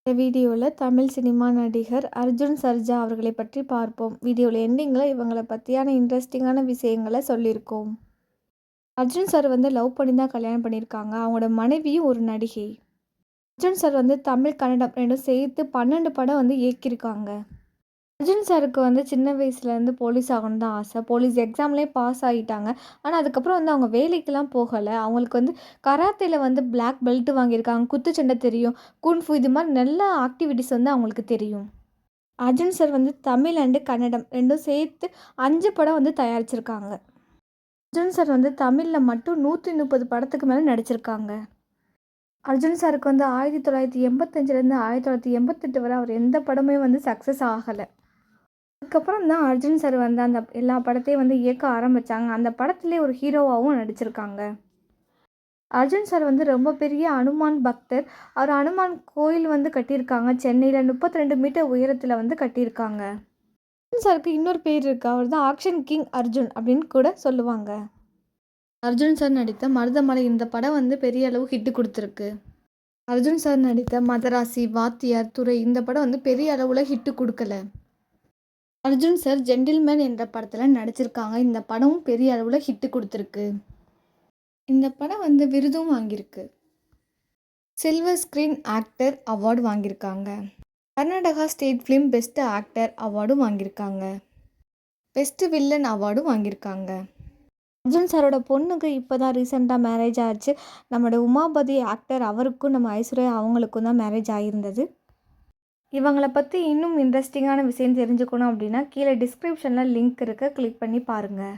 இந்த வீடியோவில் தமிழ் சினிமா நடிகர் அர்ஜுன் சர்ஜா அவர்களை பற்றி பார்ப்போம். வீடியோவில் எண்டிங்கில் இவங்களை பற்றியான இன்ட்ரெஸ்டிங்கான விஷயங்களை சொல்லியிருக்கோம். அர்ஜுன் சார் லவ் பண்ணி தான் கல்யாணம் பண்ணியிருக்காங்க. அவங்களோட மனைவியும் ஒரு நடிகை. அர்ஜுன் சார் தமிழ் கன்னடம் ரெண்டும் சேர்த்து 12 படம் இயக்கியிருக்காங்க. அர்ஜுன் சாருக்கு சின்ன வயசுலேருந்து போலீஸ் ஆகணும்னு தான் ஆசை. போலீஸ் எக்ஸாம்லேயே பாஸ் ஆகிட்டாங்க. ஆனால் அதுக்கப்புறம் அவங்க வேலைக்கெலாம் போகலை. அவங்களுக்கு கராத்தேல பிளாக் பெல்ட் வாங்கியிருக்காங்க. குத்துச்சண்டை தெரியும். குன்ஃபு இது மாதிரி நல்ல ஆக்டிவிட்டீஸ் அவங்களுக்கு தெரியும். அர்ஜுன் சார் தமிழ் அண்டு கன்னடம் ரெண்டும் சேர்த்து 5 படம் தயாரிச்சிருக்காங்க. அர்ஜுன் சார் தமிழில் மட்டும் 130 படத்துக்கு மேலே நடிச்சிருக்காங்க. அர்ஜுன் சாருக்கு 1985லேருந்து 1988 வரை அவர் எந்த படமே சக்ஸஸ் ஆகலை. அதுக்கப்புறம் தான் அர்ஜுன் சார் அந்த எல்லா படத்தையும் இயக்க ஆரம்பித்தாங்க. அந்த படத்துலேயே ஒரு ஹீரோவாகவும் நடிச்சிருக்காங்க. அர்ஜுன் சார் ரொம்ப பெரிய அனுமான் பக்தர். அவர் அனுமான் கோயில் கட்டியிருக்காங்க. சென்னையில் 32 மீட்டர் உயரத்தில் கட்டியிருக்காங்க. அர்ஜுன் சாருக்கு இன்னொரு பேர் இருக்குது. அவர் தான் ஆக்ஷன் கிங் அர்ஜுன் அப்படின்னு கூட சொல்லுவாங்க. அர்ஜுன் சார் நடித்த மருதமலை இந்த படம் பெரிய அளவு ஹிட்டு கொடுத்துருக்கு. அர்ஜுன் சார் நடித்த மதராசி, வாத்தியார், துரை இந்த படம் பெரிய அளவில் ஹிட்டு கொடுக்கல. அர்ஜுன் சார் ஜென்டில்மேன் என்ற படத்தில் நடிச்சிருக்காங்க. இந்த படமும் பெரிய அளவில் ஹிட்டு கொடுத்துருக்கு. இந்த படம் விருதும் வாங்கியிருக்கு. சில்வர் ஸ்க்ரீன் ஆக்டர் அவார்டு வாங்கியிருக்காங்க. Karnataka state film best actor அவார்டும் வாங்கியிருக்காங்க. பெஸ்ட் வில்லன் அவார்டும் வாங்கியிருக்காங்க. அர்ஜுன் சாரோட பொண்ணுக்கு இப்போ தான் ரீசெண்டாக மேரேஜ் ஆச்சு. நம்மளோட உமாபதி ஆக்டர் அவருக்கும் நம்ம ஐஸ்வர்யா அவங்களுக்கும் தான் மேரேஜ் ஆகியிருந்தது. இவங்களை பற்றி இன்னும் இன்ட்ரெஸ்டிங்கான விஷயம் தெரிஞ்சுக்கணும் அப்படின்னா கீழே டிஸ்கிரிப்ஷனில் லிங்க் இருக்குது, கிளிக் பண்ணி பாருங்கள்.